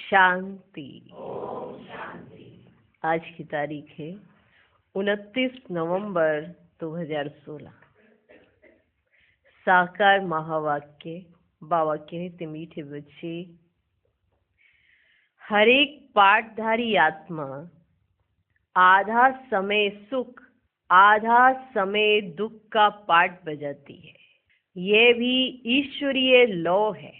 शांति। आज की तारीख है 29 नवंबर 2016। साकार महावाक्य। बाबा कहते मीठे बच्चे, हर एक पाठधारी आत्मा आधा समय सुख आधा समय दुख का पाठ बजाती है। यह भी ईश्वरीय लॉ है।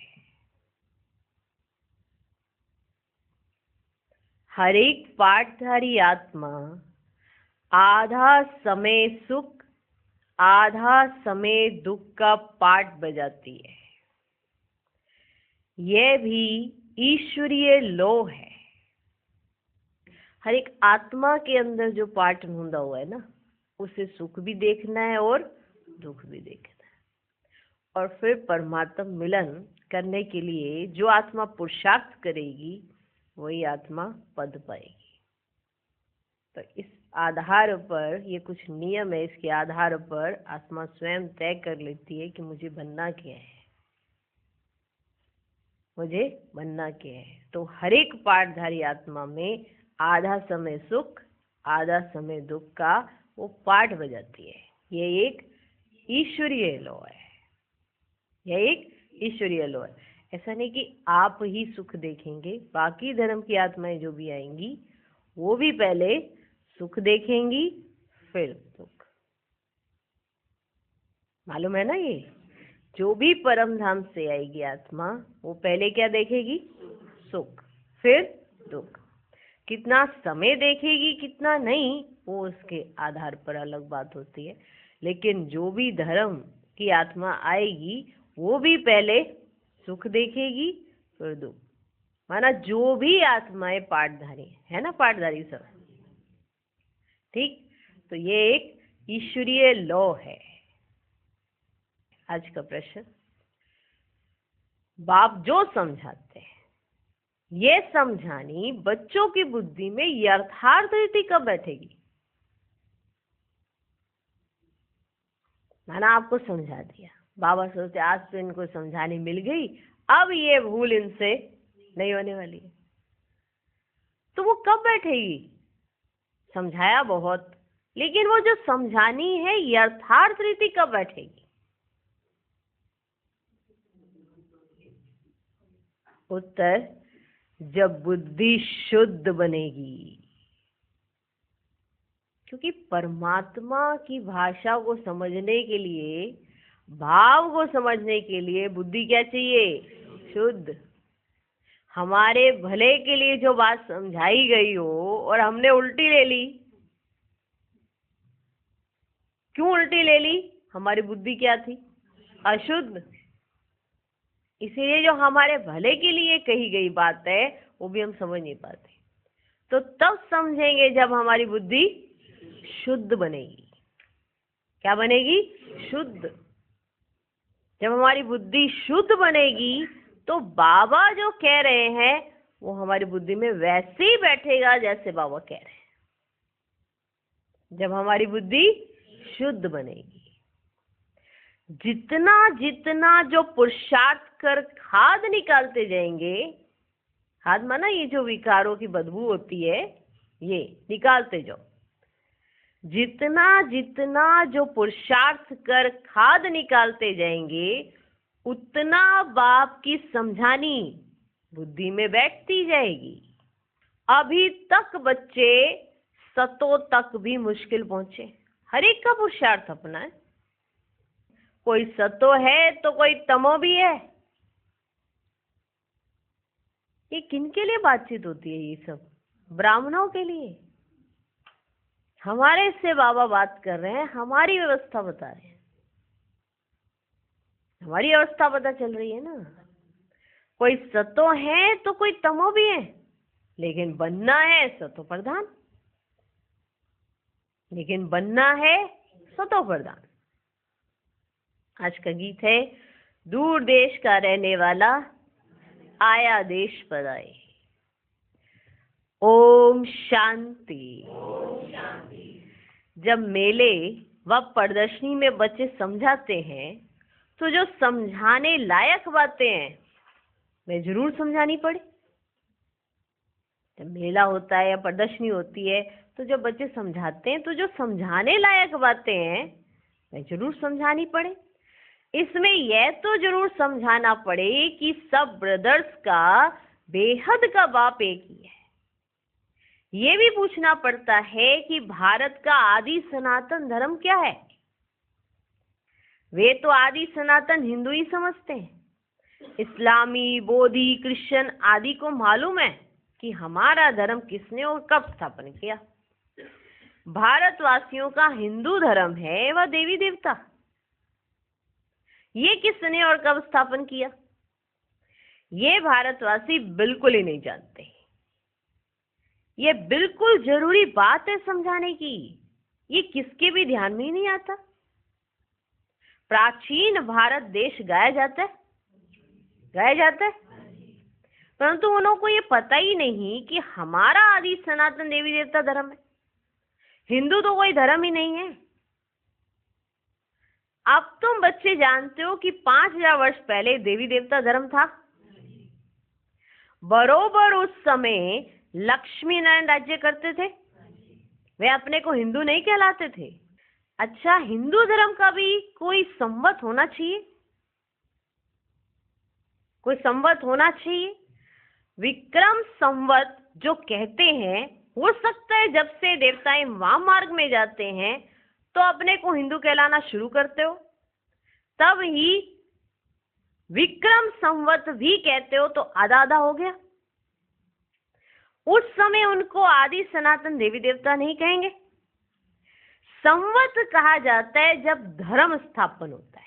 हर एक पाठधारी आत्मा आधा समय सुख आधा समय दुख का पाठ बजाती है। यह भी ईश्वरीय लॉ है। हर एक आत्मा के अंदर जो पाठ ढूंढा हुआ है ना, उसे सुख भी देखना है और दुख भी देखना है। और फिर परमात्मा मिलन करने के लिए जो आत्मा पुरुषार्थ करेगी वही आत्मा पद पाएगी। तो इस आधार पर ये कुछ नियम है, इसके आधार पर आत्मा स्वयं तय कर लेती है कि मुझे बनना क्या है, मुझे बनना क्या है। तो हर एक पाठधारी आत्मा में आधा समय सुख आधा समय दुख का वो पाठ बजाती है। ये एक ईश्वरीय लॉ है। यह एक ईश्वरीय लॉ है। ऐसा नहीं कि आप ही सुख देखेंगे, बाकी धर्म की आत्माएं जो भी आएंगी वो भी पहले सुख देखेंगी फिर दुख। मालूम है ना? ये जो भी परम धाम से आएगी आत्मा वो पहले क्या देखेगी? सुख, फिर दुख। कितना समय देखेगी कितना नहीं, वो उसके आधार पर अलग बात होती है। लेकिन जो भी धर्म की आत्मा आएगी वो भी पहले सुख देखेगी फिर दुख। माना जो भी आत्माएं पाठधारी है ना, पाठधारी सब, ठीक। तो ये एक ईश्वरीय लॉ है। आज का प्रश्न, बाप जो समझाते हैं ये समझानी बच्चों की बुद्धि में यथार्थ रीति कब बैठेगी? मैंने आपको समझा दिया, बाबा सोचते आज तो इनको समझानी मिल गई, अब ये भूल इनसे नहीं होने वाली है। तो वो कब बैठेगी? समझाया बहुत, लेकिन वो जो समझानी है यथार्थ रीति कब बैठेगी? उत्तर, जब बुद्धि शुद्ध बनेगी। क्योंकि परमात्मा की भाषा को समझने के लिए, भाव को समझने के लिए बुद्धि क्या चाहिए? शुद्ध। हमारे भले के लिए जो बात समझाई गई हो और हमने उल्टी ले ली, क्यों उल्टी ले ली? हमारी बुद्धि क्या थी? अशुद्ध। इसीलिए जो हमारे भले के लिए कही गई बात है वो भी हम समझ नहीं पाते। तो तब समझेंगे जब हमारी बुद्धि शुद्ध बनेगी। क्या बनेगी? शुद्ध। जब हमारी बुद्धि शुद्ध बनेगी तो बाबा जो कह रहे हैं वो हमारी बुद्धि में वैसे ही बैठेगा जैसे बाबा कह रहे हैं। जब हमारी बुद्धि शुद्ध बनेगी, जितना जितना जो पुरुषार्थ कर खाद निकालते जाएंगे, खाद माना ये जो विकारों की बदबू होती है ये निकालते जाओ, जितना जितना जो पुरुषार्थ कर खाद निकालते जाएंगे उतना बाप की समझानी बुद्धि में बैठती जाएगी। अभी तक बच्चे सतों तक भी मुश्किल पहुंचे। हर एक का पुरुषार्थ अपना है। कोई सतो है तो कोई तमो भी है। ये किनके लिए बातचीत होती है? ये सब ब्राह्मणों के लिए। हमारे से बाबा बात कर रहे हैं, हमारी व्यवस्था बता रहे हैं, हमारी अवस्था पता चल रही है ना। कोई सतो है तो कोई तमो भी है, लेकिन बनना है सतो प्रधान, लेकिन बनना है सतो प्रधान। आज का गीत है, दूर देश का रहने वाला आया देश पर आए। ओम शांति। जब मेले व प्रदर्शनी में बच्चे समझाते हैं तो जो समझाने लायक बातें हैं वे जरूर समझानी पड़े। जब मेला होता है या प्रदर्शनी होती है तो जब बच्चे समझाते हैं तो जो समझाने लायक बातें हैं वह जरूर समझानी पड़े। इसमें यह तो जरूर समझाना पड़े कि सब ब्रदर्स का बेहद का बाप एक ही है। ये भी पूछना पड़ता है कि भारत का आदि सनातन धर्म क्या है। वे तो आदि सनातन हिंदू ही समझते हैं। इस्लामी, बोधी, क्रिश्चियन आदि को मालूम है कि हमारा धर्म किसने और कब स्थापन किया। भारतवासियों का हिंदू धर्म है वह देवी देवता। ये किसने और कब स्थापन किया ये भारतवासी बिल्कुल ही नहीं जानते। ये बिल्कुल जरूरी बात है समझाने की। ये किसके भी ध्यान में ही नहीं आता। प्राचीन भारत देश गाया जाता है, परंतु उन्हों को ये पता ही नहीं कि हमारा आदि सनातन देवी देवता धर्म है। हिंदू तो कोई धर्म ही नहीं है। अब तुम बच्चे जानते हो कि 5000 वर्ष पहले देवी देवता धर्म था। बरोबर उस समय लक्ष्मी नारायण राज्य करते थे। वे अपने को हिंदू नहीं कहलाते थे। अच्छा, हिंदू धर्म का भी कोई संवत होना चाहिए, कोई संवत होना चाहिए। विक्रम संवत जो कहते हैं, हो सकता है जब से देवताएं वाम मार्ग में जाते हैं तो अपने को हिंदू कहलाना शुरू करते हो, तब ही विक्रम संवत भी कहते हो तो आधा आधा हो गया। उस समय उनको आदि सनातन देवी देवता नहीं कहेंगे। संवत कहा जाता है जब धर्म स्थापन होता है।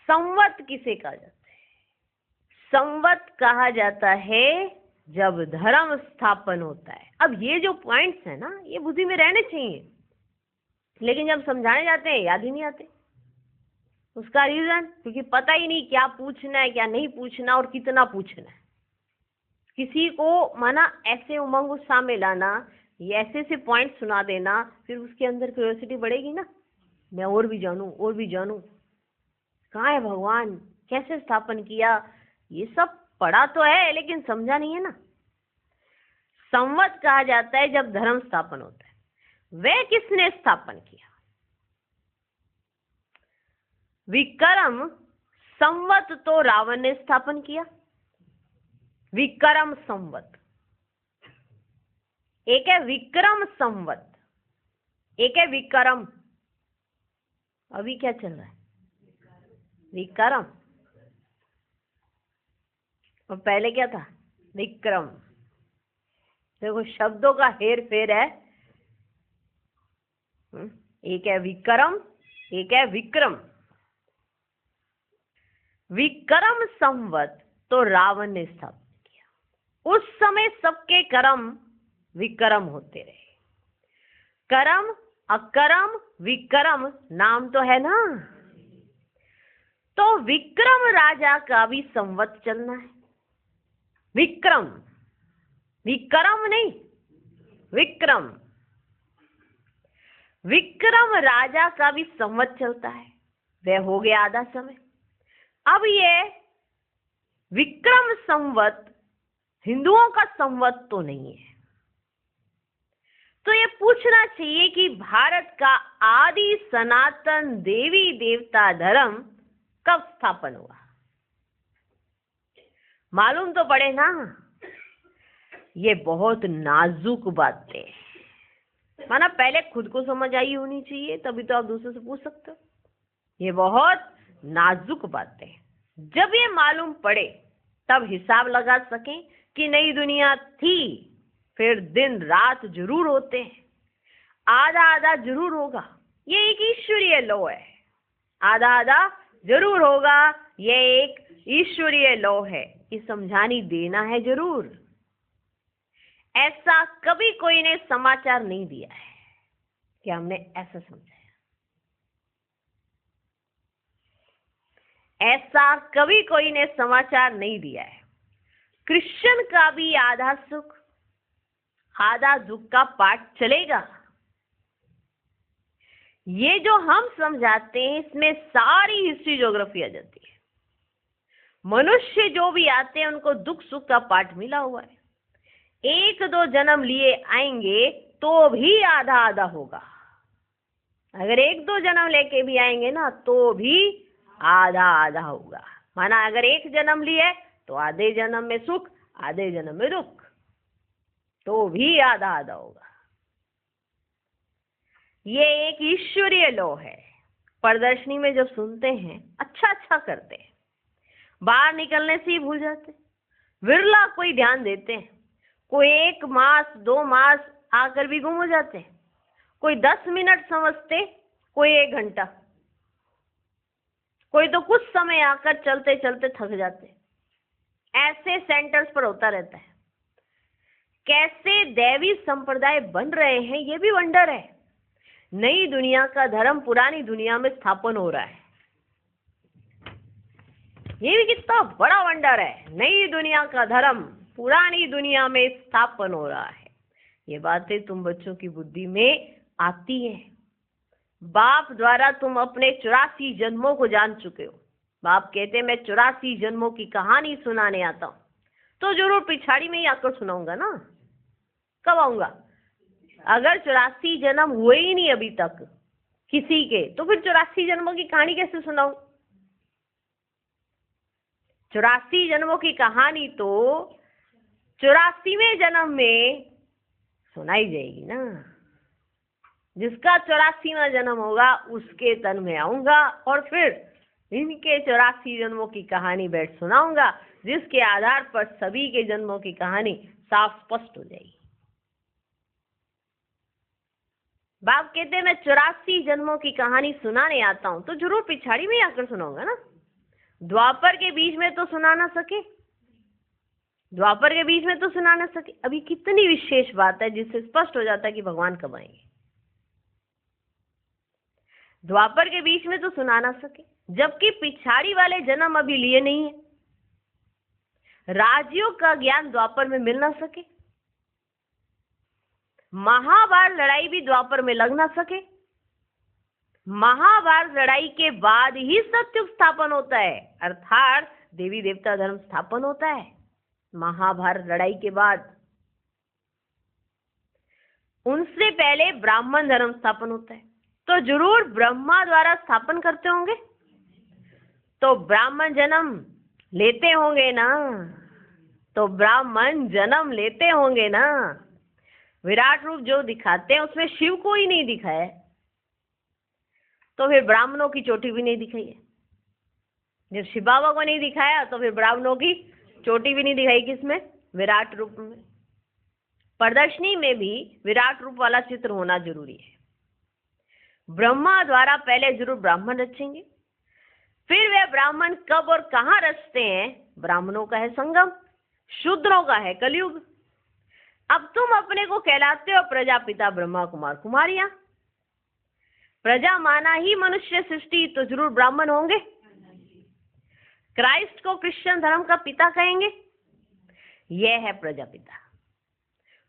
संवत किसे कहा जाता है? संवत कहा जाता है जब धर्म स्थापन होता है। अब ये जो पॉइंट्स है ना, ये बुद्धि में रहने चाहिए, लेकिन जब समझाने जाते हैं याद ही नहीं आते। उसका रीजन क्योंकि पता ही नहीं क्या पूछना है, क्या नहीं पूछना और कितना पूछना है। किसी को माना ऐसे उमंग उत्साह में लाना, ये ऐसे से पॉइंट सुना देना, फिर उसके अंदर क्यूरियोसिटी बढ़ेगी ना, मैं और भी जानूं, कहाँ है भगवान, कैसे स्थापन किया, ये सब पढ़ा तो है लेकिन समझा नहीं है ना। संवत कहा जाता है जब धर्म स्थापन होता है। वह किसने स्थापन किया? विक्रम संवत तो रावण ने स्थापन किया। विक्रम संवत, एक है विक्रम संवत, एक है विक्रम। अभी क्या चल रहा है? विक्रम। और पहले क्या था? विक्रम। देखो शब्दों का हेर फेर है। एक है विक्रम, एक है विक्रम। विक्रम संवत तो रावण ने स्थापन किया। उस समय सबके कर्म विक्रम होते रहे। कर्म, अकर्म, विक्रम नाम तो है ना। तो विक्रम राजा का भी संवत चलना है। विक्रम, विक्रम नहीं, विक्रम। विक्रम राजा का भी संवत चलता है। वह हो गया आधा समय। अब ये विक्रम संवत हिंदुओं का संवत तो नहीं है। तो ये पूछना चाहिए कि भारत का आदि सनातन देवी देवता धर्म कब स्थापन हुआ? मालूम तो पड़े ना। ये बहुत नाजुक बातें, माना पहले खुद को समझ आई होनी चाहिए, तभी तो आप दूसरे से पूछ सकते हो। ये बहुत नाजुक बातें, जब ये मालूम पड़े तब हिसाब लगा सकें कि नई दुनिया थी, फिर दिन रात जरूर होते हैं, आधा आधा जरूर होगा। ये एक ईश्वरीय लॉ है। आधा आधा जरूर होगा, ये एक ईश्वरीय लॉ है। ये समझानी देना है जरूर। ऐसा कभी कोई ने समाचार नहीं दिया है कि हमने ऐसा समझाया। ऐसा कभी कोई ने समाचार नहीं दिया है। क्रिश्चियन का भी आधा सुख आधा दुख का पाठ चलेगा। ये जो हम समझाते हैं इसमें सारी हिस्ट्री ज्योग्राफी आ जाती है। मनुष्य जो भी आते हैं उनको दुख सुख का पाठ मिला हुआ है। एक दो जन्म लिए आएंगे तो भी आधा आधा होगा। अगर एक दो जन्म लेके भी आएंगे ना तो भी आधा आधा होगा। माना अगर एक जन्म लिए तो आधे जन्म में सुख, आधे जन्म में दुख, तो भी आधा आधा होगा। ये एक ईश्वरीय लॉ है। प्रदर्शनी में जब सुनते हैं अच्छा अच्छा करते हैं, बाहर निकलने से ही भूल जाते, विरला कोई ध्यान देते हैं। कोई 1 मास 2 मास आकर भी गुम हो जाते, कोई 10 मिनट समझते, कोई 1 घंटा, कोई तो कुछ समय आकर चलते चलते थक जाते। ऐसे सेंटर्स पर होता रहता है। कैसे दैवी संप्रदाय बन रहे हैं ये भी वंडर है। नई दुनिया का धर्म पुरानी दुनिया में स्थापन हो रहा है, ये भी कितना बड़ा वंडर है। नई दुनिया का धर्म पुरानी दुनिया में स्थापन हो रहा है। ये बातें तुम बच्चों की बुद्धि में आती है। बाप द्वारा तुम अपने 84 जन्मों को जान चुके हो। बाप कहते मैं 84 जन्मों की कहानी सुनाने आता हूँ, तो जरूर पिछाड़ी में ही आकर सुनाऊंगा ना। कब आऊंगा? अगर 84 जन्म हुए ही नहीं अभी तक किसी के, तो फिर 84 जन्मों की कहानी कैसे सुनाऊं? 84 जन्मों की कहानी तो 84वें जन्म में सुनाई जाएगी ना। जिसका 84वां जन्म होगा उसके तन में आऊंगा और फिर इनके 84 जन्मों की कहानी बैठ सुनाऊंगा, जिसके आधार पर सभी के जन्मों की कहानी साफ स्पष्ट हो जाएगी। बाप कहते मैं 84 जन्मों की कहानी सुनाने आता हूं, तो जरूर पिछाड़ी में आकर सुनाऊंगा ना। द्वापर के बीच में तो सुना ना सके, द्वापर के बीच में तो सुना ना सके। अभी कितनी विशेष बात है जिससे स्पष्ट हो जाता है कि भगवान कब आएंगे। द्वापर के बीच में तो सुना ना सके, जबकि पिछाड़ी वाले जन्म अभी लिए नहीं है। राजयोग का ज्ञान द्वापर में मिल ना सके, महाभारत लड़ाई भी द्वापर में लग ना सके। महाभारत लड़ाई के बाद ही सत्युग स्थापन होता है, अर्थात देवी देवता धर्म स्थापन होता है महाभारत लड़ाई के बाद। उनसे पहले ब्राह्मण धर्म स्थापन होता है, तो जरूर ब्रह्मा द्वारा स्थापन करते होंगे, तो ब्राह्मण जन्म लेते होंगे ना, तो ब्राह्मण जन्म लेते होंगे ना। विराट रूप जो दिखाते हैं उसमें शिव को ही नहीं दिखाया है, तो फिर ब्राह्मणों की चोटी भी नहीं दिखाई है। जब शिव बाबा को नहीं दिखाया तो फिर ब्राह्मणों की चोटी भी नहीं दिखाई। किसमें? विराट रूप में। प्रदर्शनी में भी विराट रूप वाला चित्र होना जरूरी है। ब्रह्मा द्वारा पहले जरूर ब्राह्मण रचेंगे, फिर वे ब्राह्मण कब और कहाँ रचते हैं? ब्राह्मणों का है संगम, शूद्रों का है कलयुग। अब तुम अपने को कहलाते हो प्रजापिता ब्रह्मा कुमार कुमारियां। प्रजा माना ही मनुष्य सृष्टि, तो जरूर ब्राह्मण होंगे। क्राइस्ट को क्रिश्चियन धर्म का पिता कहेंगे, यह है प्रजापिता।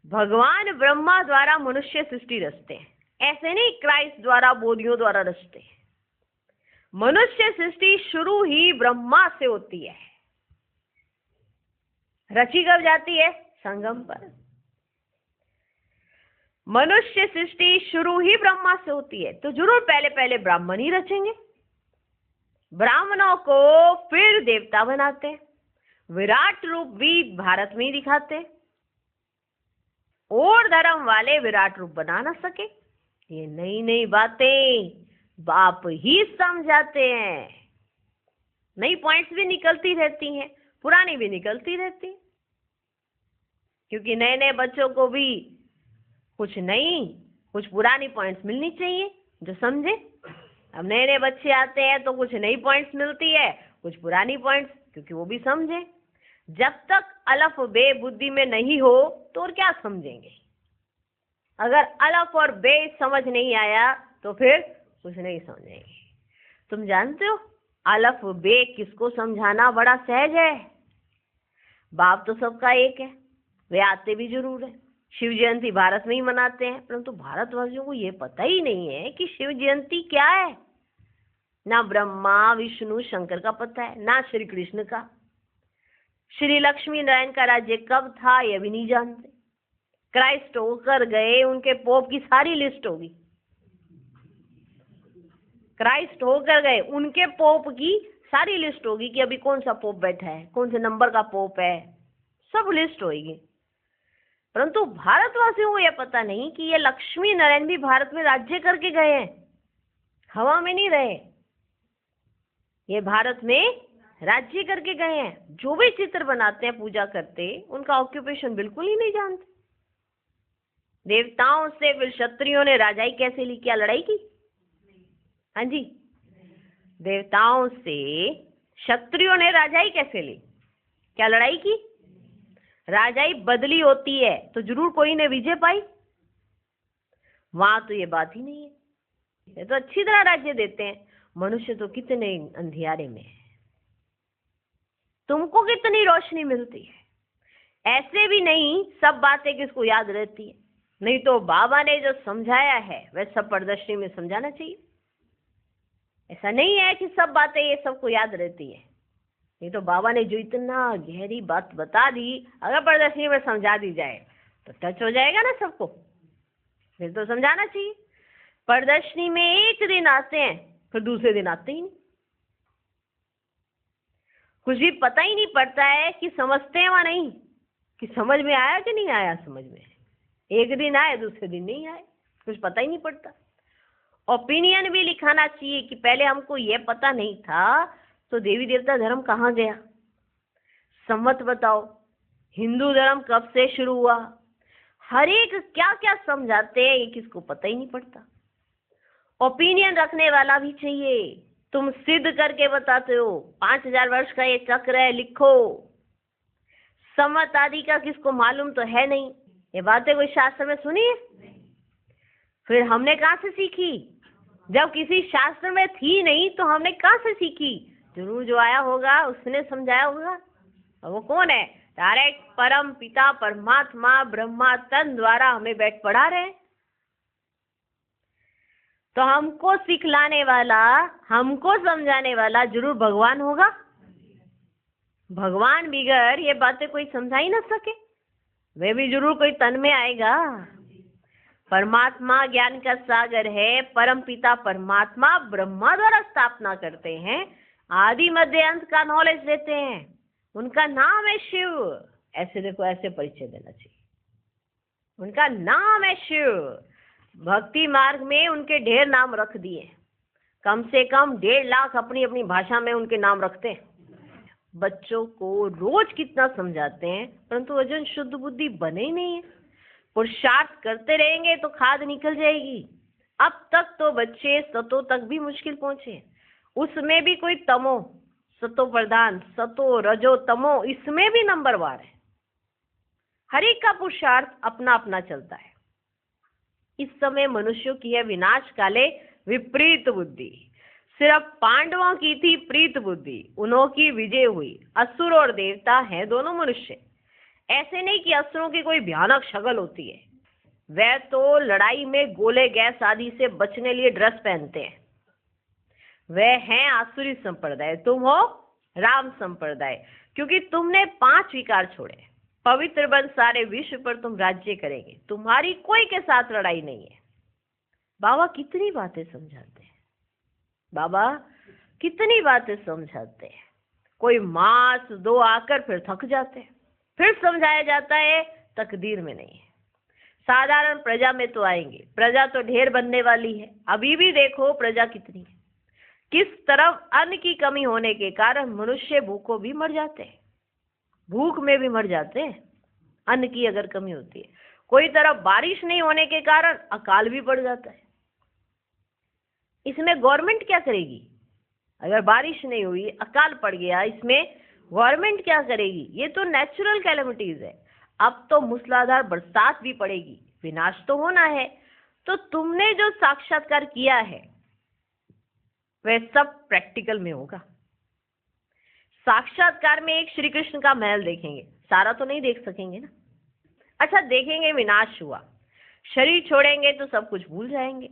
भगवान ब्रह्मा द्वारा मनुष्य सृष्टि रचते हैं, ऐसे नहीं क्राइस्ट द्वारा बोधियों द्वारा रचते हैं। मनुष्य सृष्टि शुरू ही ब्रह्मा से होती है। रची कब जाती है? संगम पर। मनुष्य सृष्टि शुरू ही ब्रह्मा से होती है, तो जरूर पहले पहले ब्राह्मण ही रचेंगे। ब्राह्मणों को फिर देवता बनाते हैं, विराट रूप भी भारत में ही दिखाते हैं। और धर्म वाले विराट रूप बना ना सके। ये नई नई बातें बाप ही समझाते हैं। नई पॉइंट्स भी निकलती रहती हैं, पुरानी भी निकलती रहती है, क्योंकि नए नए बच्चों को भी कुछ नई कुछ पुरानी पॉइंट्स मिलनी चाहिए जो समझे। अब नए नए बच्चे आते हैं तो कुछ नई पॉइंट्स मिलती है, कुछ पुरानी पॉइंट्स, क्योंकि वो भी समझे। जब तक अलफ बे बुद्धि में नहीं हो तो और क्या समझेंगे। अगर अलफ और बे समझ नहीं आया तो फिर कुछ नहीं समझेंगे। तुम जानते हो अलफ बे किसको समझाना बड़ा सहज है। बाप तो सबका एक है, वे आते भी जरूर है। शिव जयंती भारत में ही मनाते हैं, परंतु भारतवासियों को ये पता ही नहीं है कि शिव जयंती क्या है। ना ब्रह्मा विष्णु शंकर का पता है, ना श्री कृष्ण का, श्री लक्ष्मी नारायण का राज्य कब था यह भी नहीं जानते। क्राइस्ट होकर गए, उनके पोप की सारी लिस्ट होगी। क्राइस्ट होकर गए, उनके पोप की सारी लिस्ट होगी कि अभी कौन सा पोप बैठा है, कौन से नंबर का पोप है, सब लिस्ट होगी। परंतु भारतवासियों को यह पता नहीं कि ये लक्ष्मी नारायण भी भारत में राज्य करके गए हैं, हवा में नहीं रहे, ये भारत में राज्य करके गए हैं। जो भी चित्र बनाते हैं, पूजा करते, उनका ऑक्यूपेशन बिल्कुल ही नहीं जानते। देवताओं से फिर क्षत्रियों ने राजाई कैसे ली, क्या लड़ाई की? हाँ जी, देवताओं से क्षत्रियों ने राजाई कैसे ली, क्या लड़ाई की? राजाई बदली होती है तो जरूर कोई ने विजय पाई, वहां तो ये बात ही नहीं है। ये तो अच्छी तरह राज्य देते हैं। मनुष्य तो कितने अंधियारे में है, तुमको कितनी रोशनी मिलती है। ऐसे भी नहीं सब बातें किसको याद रहती है, नहीं तो बाबा ने जो समझाया है वह सब प्रदर्शनी में समझाना चाहिए। ऐसा नहीं है कि सब बातें ये सबको याद रहती है, नहीं तो बाबा ने जो इतना गहरी बात बता दी, अगर प्रदर्शनी में समझा दी जाए तो टच हो जाएगा ना सबको, फिर तो समझाना चाहिए। प्रदर्शनी में एक दिन आते हैं, फिर दूसरे दिन आते ही नहीं, कुछ भी पता ही नहीं पड़ता है कि समझते हैं वहां नहीं, कि समझ में आया कि नहीं आया। समझ में एक दिन आए, दूसरे दिन नहीं आए, कुछ पता ही नहीं पड़ता। ओपिनियन भी लिखाना चाहिए कि पहले हमको यह पता नहीं था तो देवी देवता धर्म कहाँ गया, सम्मत बताओ, हिंदू धर्म कब से शुरू हुआ, हर एक क्या क्या समझाते हैं, ये किसको पता ही नहीं पड़ता। ओपिनियन रखने वाला भी चाहिए। तुम सिद्ध करके बताते हो, 5000 वर्ष का ये चक्र है, लिखो। सम्मत आदि का किसको मालूम तो है नहीं, ये बातें कोई शास्त्र में सुनी है? फिर हमने कहाँ से सीखी? जब किसी शास्त्र में थी नहीं तो हमने कहाँ से सीखी? जरूर जो आया होगा उसने समझाया होगा। और वो कौन है? डायरेक्ट परम पिता परमात्मा ब्रह्मा तन द्वारा हमें बैठ पढ़ा रहे। तो हमको सिखलाने वाला, हमको समझाने वाला जरूर भगवान होगा। भगवान बिगर ये बातें कोई समझा ही ना सके, वे भी जरूर कोई तन में आएगा। परमात्मा ज्ञान का सागर है, परम पिता परमात्मा ब्रह्मा द्वारा स्थापना करते हैं, आदि मध्य अंत का नॉलेज देते हैं, उनका नाम है शिव। ऐसे देखो, ऐसे परिचय देना चाहिए, उनका नाम है शिव। भक्ति मार्ग में उनके ढेर नाम रख दिए, कम से कम 1.5 लाख अपनी अपनी भाषा में उनके नाम रखते हैं। बच्चों को रोज कितना समझाते हैं, परंतु वजन शुद्ध बुद्धि बने ही नहीं है। पुरुषार्थ करते रहेंगे तो खाद निकल जाएगी। अब तक तो बच्चे सतो तक भी मुश्किल पहुंचे, उसमें भी कोई तमो, सतो प्रधान, सतो रजो तमो, इसमें भी नंबरवार है। हर एक का पुरुषार्थ अपना अपना चलता है। इस समय मनुष्यों की है विनाश काले विपरीत बुद्धि। सिर्फ पांडवों की थी प्रीत बुद्धि, उन्हों की विजय हुई। असुर और देवता हैं दोनों मनुष्य। ऐसे नहीं कि असुरों की कोई भयानक शक्ल होती है, वह तो लड़ाई में गोले गैस आदि से बचने लिए ड्रेस पहनते हैं। वह हैं आसुरी संप्रदाय, तुम हो राम संप्रदाय, क्योंकि तुमने 5 विकार छोड़े। पवित्र बन सारे विश्व पर तुम राज्य करेंगे, तुम्हारी कोई के साथ लड़ाई नहीं है। बाबा कितनी बातें समझाते हैं, बाबा कितनी बातें समझाते हैं। कोई मास 2 आकर फिर थक जाते हैं, फिर समझाया जाता है तकदीर में नहीं है। साधारण प्रजा में तो आएंगे, प्रजा तो ढेर बनने वाली है। अभी भी देखो प्रजा कितनी है। किस तरफ अन्न की कमी होने के कारण मनुष्य भूखों भी मर जाते हैं, भूख में भी मर जाते हैं, अन्न की अगर कमी होती है। कोई तरफ बारिश नहीं होने के कारण अकाल भी पड़ जाता है। इसमें गवर्नमेंट क्या करेगी? अगर बारिश नहीं हुई, अकाल पड़ गया, इसमें गवर्नमेंट क्या करेगी? ये तो नेचुरल कैलेमिटीज है। अब तो मूसलाधार बरसात भी पड़ेगी, विनाश तो होना है। तो तुमने जो साक्षात्कार किया है वह सब प्रैक्टिकल में होगा। साक्षात्कार में एक श्री कृष्ण का महल देखेंगे, सारा तो नहीं देख सकेंगे ना। अच्छा देखेंगे विनाश हुआ, शरीर छोड़ेंगे तो सब कुछ भूल जाएंगे।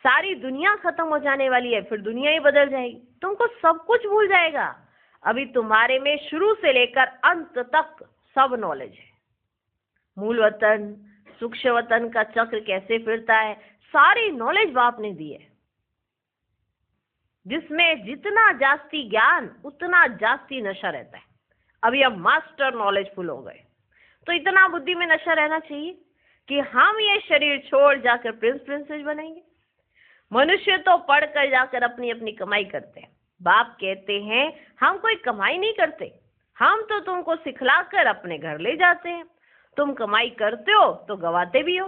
सारी दुनिया खत्म हो जाने वाली है, फिर दुनिया ही बदल जाएगी, तुमको सब कुछ भूल जाएगा। अभी तुम्हारे में शुरू से लेकर अंत तक सब नॉलेज है। मूल वतन, सूक्ष्म वतन का चक्र कैसे फिरता है, सारी नॉलेज बाप ने दी है, जिसमें जितना जास्ती ज्ञान उतना जास्ती नशा रहता है। अभी हम मास्टर नॉलेजफुल हो गए, तो इतना बुद्धि में नशा रहना चाहिए कि हम ये शरीर छोड़ जाकर प्रिंस प्रिंसेस बनेंगे। मनुष्य तो पढ़कर जाकर अपनी अपनी कमाई करते हैं। बाप कहते हैं हम कोई कमाई नहीं करते, हम तो तुमको सिखलाकर अपने घर ले जाते हैं। तुम कमाई करते हो तो गवाते भी हो।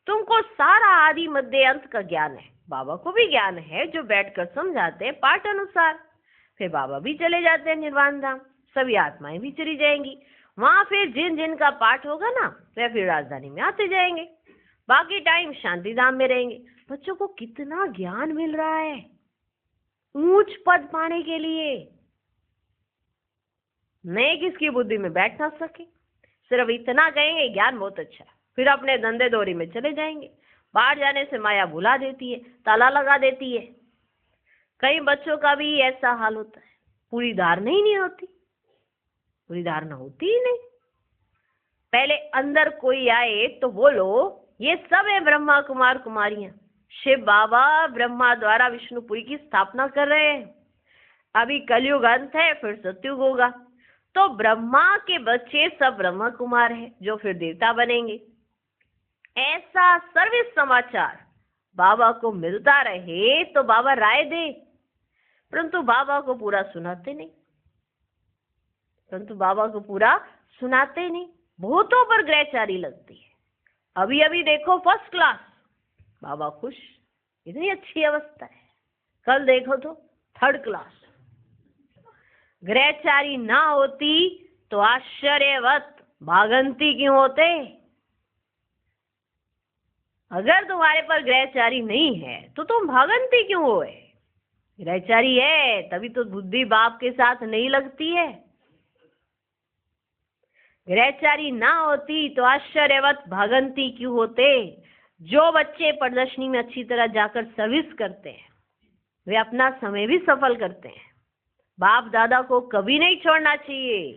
तुमको सारा आदि मध्य अंत का ज्ञान है। बाबा को भी ज्ञान है, जो बैठकर समझाते हैं पाठ अनुसार। फिर बाबा भी चले जाते हैं निर्वाण धाम, सभी आत्माएं भी चली जाएंगी वहां। फिर जिन जिन का पाठ होगा ना, वे फिर राजधानी में आते जाएंगे, बाकी टाइम शांति धाम में रहेंगे। बच्चों को कितना ज्ञान मिल रहा है ऊंच पद पाने के लिए। नहीं किसकी बुद्धि में बैठ ना सके, सिर्फ इतना कहेंगे ज्ञान बहुत अच्छा है, फिर अपने धंधे दौरी में चले जाएंगे। बाहर जाने से माया भुला देती है, ताला लगा देती है। कई बच्चों का भी ऐसा हाल होता है, पूरी धारणा ही नहीं होती, पूरी धारणा होती ही नहीं। पहले अंदर कोई आए तो बोलो ये सब है ब्रह्मा कुमार कुमारियां। शिव बाबा ब्रह्मा द्वारा विष्णुपुरी की स्थापना कर रहे हैं। अभी कलयुग अंत है, फिर सतयुग होगा, तो ब्रह्मा के बच्चे सब ब्रह्मा कुमार हैं, जो फिर देवता बनेंगे। ऐसा सर्विस समाचार बाबा को मिलता रहे तो बाबा राय दे, परंतु बाबा को पूरा सुनाते नहीं, परंतु बाबा को पूरा सुनाते नहीं। बहुतों पर ग्रहचारी लगती है। अभी अभी देखो फर्स्ट क्लास, बाबा खुश, इतनी अच्छी अवस्था है। कल देखो तो थर्ड क्लास। ग्रहचारी ना होती तो आश्चर्यवत भागंती क्यों होते। अगर तुम्हारे पर ग्रहचारी नहीं है तो तुम भागंती क्यों होए। ग्रहचारी है तभी तो बुद्धि बाप के साथ नहीं लगती है। ग्रहचारी ना होती तो आश्चर्यवत भागंती क्यों होते। जो बच्चे प्रदर्शनी में अच्छी तरह जाकर सर्विस करते हैं वे अपना समय भी सफल करते हैं। बाप दादा को कभी नहीं छोड़ना चाहिए,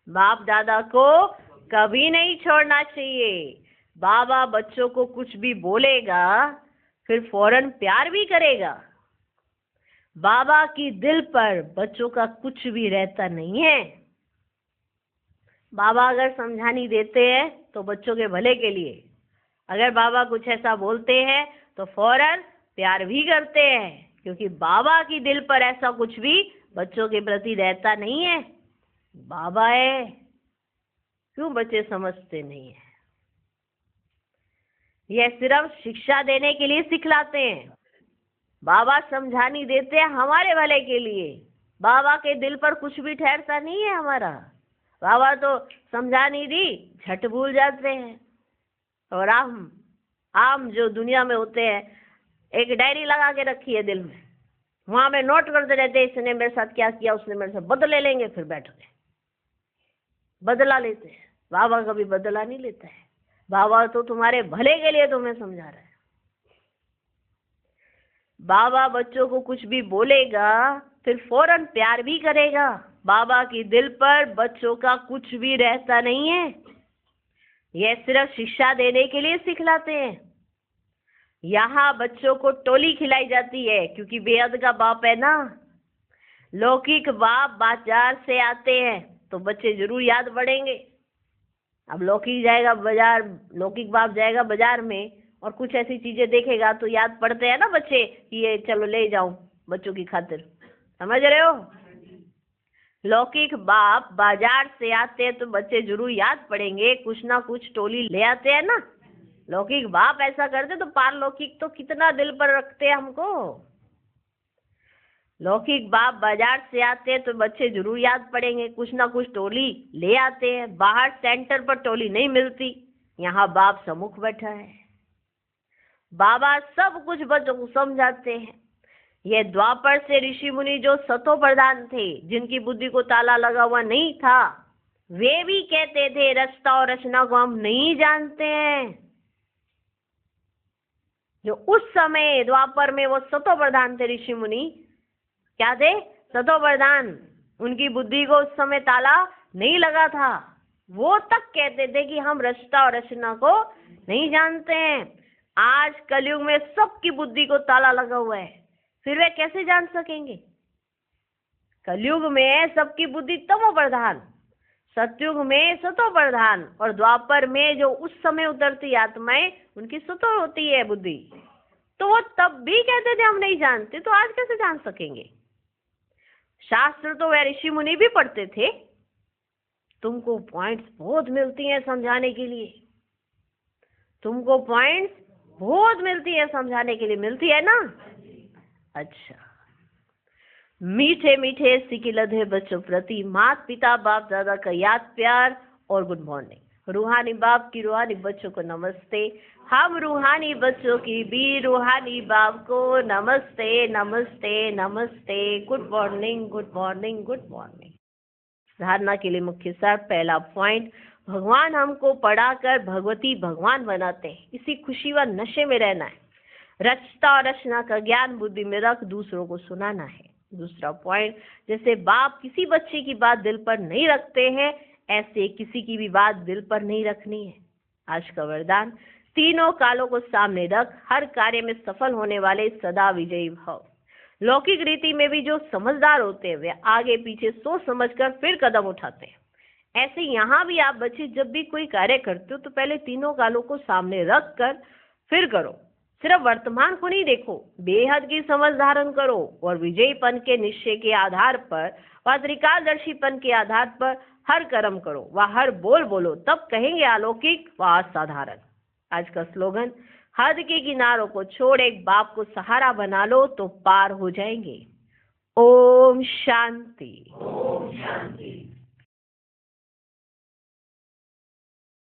बाप दादा को कभी नहीं छोड़ना चाहिए। बाबा बच्चों को कुछ भी बोलेगा फिर फौरन प्यार भी करेगा। बाबा की दिल पर बच्चों का कुछ भी रहता नहीं है। बाबा अगर समझानी देते हैं तो बच्चों के भले के लिए, अगर बाबा कुछ ऐसा बोलते हैं तो फौरन प्यार भी करते हैं, क्योंकि बाबा की दिल पर ऐसा कुछ भी बच्चों के प्रति रहता नहीं है। बाबा है, क्यों बच्चे समझते नहीं है। यह सिर्फ शिक्षा देने के लिए सिखलाते हैं। बाबा समझानी देते हैं हमारे भले के लिए। बाबा के दिल पर कुछ भी ठहरता नहीं है हमारा। बाबा तो समझानी दी झट भूल जाते हैं। और आम जो दुनिया में होते हैं, एक डायरी लगा के रखी है दिल में, वहां में नोट करते रहते हैं इसने मेरे साथ क्या किया, उसने मेरे साथ बदले लेंगे, फिर बैठ गए बदला लेते हैं। बाबा कभी बदला नहीं लेता है। बाबा तो तुम्हारे भले के लिए तुम्हें समझा रहा है। बाबा बच्चों को कुछ भी बोलेगा फिर फौरन प्यार भी करेगा। बाबा की दिल पर बच्चों का कुछ भी रहता नहीं है। यह सिर्फ शिक्षा देने के लिए सिखलाते हैं। यहाँ बच्चों को टोली खिलाई जाती है, क्योंकि बेहद का बाप है ना। लौकिक बाप बाजार से आते हैं तो बच्चे जरूर याद पड़ेंगे। अब लौकिक जाएगा बाजार, लौकिक बाप जाएगा बाजार में और कुछ ऐसी चीजें देखेगा तो याद पड़ते हैं ना बच्चे कि ये चलो ले जाऊं बच्चों की खातिर। समझ रहे हो। लौकिक बाप बाजार से आते हैं तो बच्चे जरूर याद पड़ेंगे, कुछ ना कुछ टोली ले आते हैं ना। लौकिक बाप ऐसा करते तो पारलौकिक तो कितना दिल पर रखते हैं हमको। लौकिक बाप बाजार से आते हैं तो बच्चे जरूर याद पड़ेंगे, कुछ ना कुछ टोली ले आते हैं। बाहर सेंटर पर टोली नहीं मिलती, यहाँ बाप सम्मुख बैठा है। बाबा सब कुछ बच्चों को समझाते हैं। ये द्वापर से ऋषि मुनि जो सतो प्रधान थे, जिनकी बुद्धि को ताला लगा हुआ नहीं था, वे भी कहते थे रचता और रचना को हम नहीं जानते हैं। जो उस समय द्वापर में वो सतो प्रधान थे ऋषि मुनि, क्या थे? सतो प्रधान। उनकी बुद्धि को उस समय ताला नहीं लगा था। वो तक कहते थे कि हम रचता और रचना को नहीं जानते हैं। आज कलयुग में सबकी बुद्धि को ताला लगा हुआ है, फिर वे कैसे जान सकेंगे? कलयुग में सबकी बुद्धि तमो प्रधान, सतयुग में सतो प्रधान, और द्वापर में जो उस समय उतरती आत्माएं उनकी सतो होती है बुद्धि। तो वो तब भी कहते थे हम नहीं जानते, तो आज कैसे जान सकेंगे? शास्त्र तो वे ऋषि मुनि भी पढ़ते थे। तुमको पॉइंट्स बहुत मिलती हैं समझाने के लिए, तुमको पॉइंट्स बहुत मिलती है समझाने के लिए, मिलती है ना? अच्छा, मीठे मीठे सिकिलधे बच्चों प्रति माता पिता बाप दादा का याद प्यार और गुड मॉर्निंग। रूहानी बाप की रूहानी बच्चों को नमस्ते। हम रूहानी बच्चों की भी रूहानी बाप को नमस्ते नमस्ते नमस्ते। Good morning good morning good morning. धारणा के लिए मुख्य सार, पहला पॉइंट, भगवान हमको पढ़ाकर भगवती भगवान बनाते हैं, इसी खुशी व नशे में रहना है। रचता और रचना का ज्ञान बुद्धि में रख दूसरों को सुनाना है। दूसरा पॉइंट, जैसे बाप किसी बच्चे की बात दिल पर नहीं रखते हैं, ऐसे किसी की भी बात दिल पर नहीं रखनी है। आज का वरदान, तीनों कालों को सामने रख हर कार्य में सफल होने वाले सदा विजयी भव। लौकिक रीति में भी जो समझदार होते हैं वे आगे पीछे सोच समझकर फिर कदम उठाते हैं। ऐसे यहाँ भी आप बच्चे जब भी कोई कार्य करते हो तो पहले तीनों कालों को सामने रख कर फिर करो। सिर्फ वर्तमान को नहीं देखो, बेहद की समझ धारण करो और विजयीपन के निश्चय के आधार पर व त्रिकालदर्शीपन के आधार पर हर कर्म करो व हर बोल बोलो, तब कहेंगे अलौकिक व असाधारण। आज का स्लोगन, हद के किनारों को छोड़ एक बाप को सहारा बना लो तो पार हो जाएंगे। ओम शांति। ओम शांति।